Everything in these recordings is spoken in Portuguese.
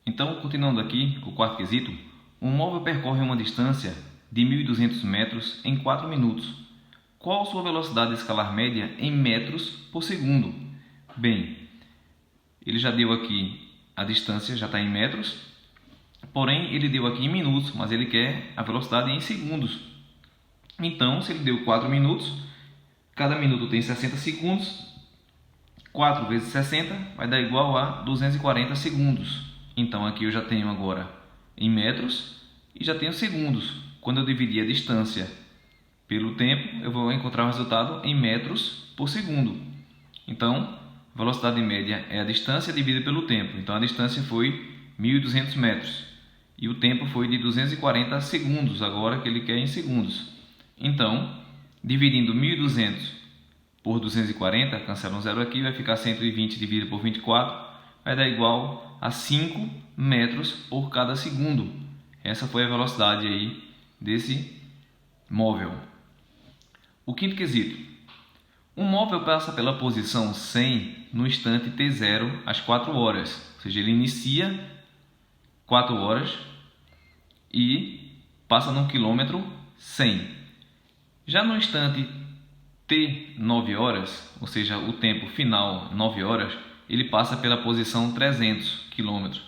Então, continuando aqui, o quarto quesito, um móvel percorre uma distância de 1.200 metros em 4 minutos. Qual sua velocidade escalar média em metros por segundo? Bem, ele já deu aqui a distância, já está em metros, porém ele deu aqui em minutos, mas ele quer a velocidade em segundos. Então, se ele deu 4 minutos, cada minuto tem 60 segundos, 4 vezes 60 vai dar igual a 240 segundos. Então aqui eu já tenho agora em metros e já tenho segundos. Quando eu dividir a distância pelo tempo, eu vou encontrar o resultado em metros por segundo. Então, velocidade média é a distância dividida pelo tempo. Então a distância foi 1.200 metros e o tempo foi de 240 segundos, agora que ele quer em segundos. Então, dividindo 1.200 por 240, cancela um zero aqui, vai ficar 120 dividido por 24, vai dar igual a 5 metros por cada segundo. Essa foi a velocidade aí desse móvel. O quinto quesito. Um móvel passa pela posição 100 no instante t0 às 4 horas. Ou seja, ele inicia 4 horas e passa no quilômetro 100. Já no instante t 9 horas, ou seja, o tempo final 9 horas, ele passa pela posição 300 km.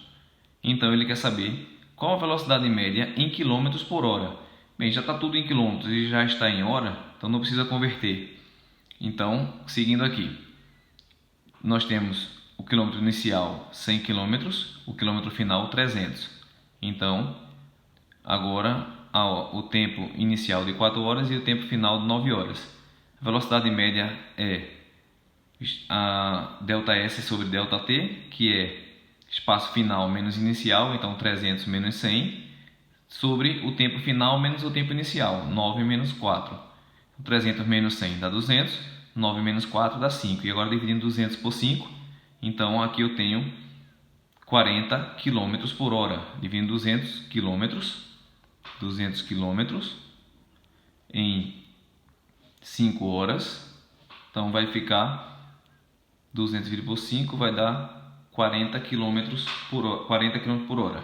Então ele quer saber qual a velocidade média em km por hora. Bem, já está tudo em quilômetros e já está em hora, então não precisa converter. Então, seguindo aqui, nós temos o quilômetro inicial 100 km, o quilômetro final 300. Então, agora o tempo inicial de 4 horas e o tempo final de 9 horas. A velocidade média é a ΔS sobre ΔT, que é espaço final menos inicial, então 300 menos 100, sobre o tempo final menos o tempo inicial, 9 menos 4. 300 menos 100 dá 200, 9 menos 4 dá 5. E agora dividindo 200 por 5, então aqui eu tenho 40 km por hora. Dividindo 200 km em 5 horas, então vai ficar 200 dividido por 5 vai dar 40 km por hora.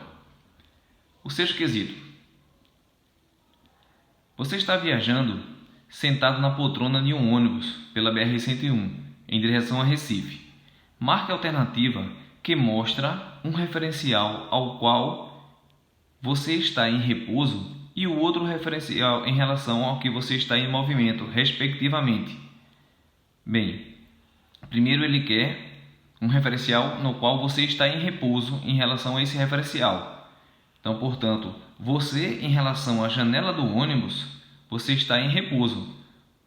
O sexto quesito. Você está viajando sentado na poltrona de um ônibus pela BR-101 em direção a Recife. Marque a alternativa que mostra um referencial ao qual você está em repouso e o outro referencial em relação ao que você está em movimento, respectivamente. Bem, primeiro ele quer um referencial no qual você está em repouso em relação a esse referencial. Então, portanto, você em relação à janela do ônibus, você está em repouso.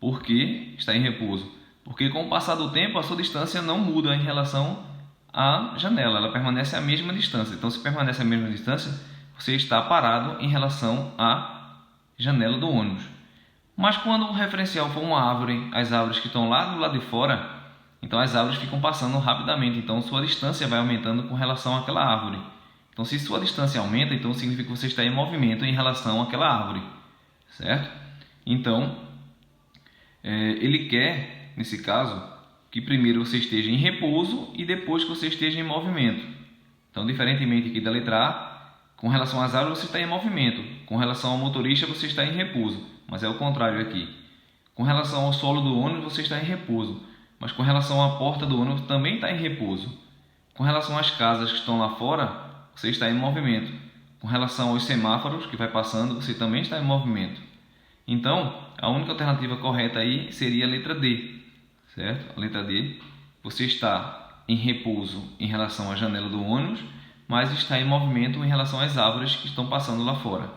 Por que está em repouso? Porque com o passar do tempo a sua distância não muda em relação à janela, ela permanece a mesma distância. Então, se permanece a mesma distância, você está parado em relação à janela do ônibus. Mas quando o referencial for uma árvore, as árvores que estão lá do lado de fora, então as árvores ficam passando rapidamente, então sua distância vai aumentando com relação àquela árvore. Então se sua distância aumenta, então significa que você está em movimento em relação àquela árvore, certo? Então, ele quer, nesse caso, que primeiro você esteja em repouso e depois que você esteja em movimento. Então, diferentemente aqui da letra A, com relação às árvores você está em movimento, com relação ao motorista você está em repouso, mas é o contrário aqui. Com relação ao solo do ônibus você está em repouso, mas com relação à porta do ônibus também está em repouso. Com relação às casas que estão lá fora, você está em movimento. Com relação aos semáforos que vai passando, você também está em movimento. Então, a única alternativa correta aí seria a letra D, certo? A letra D, você está em repouso em relação à janela do ônibus, mas está em movimento em relação às árvores que estão passando lá fora.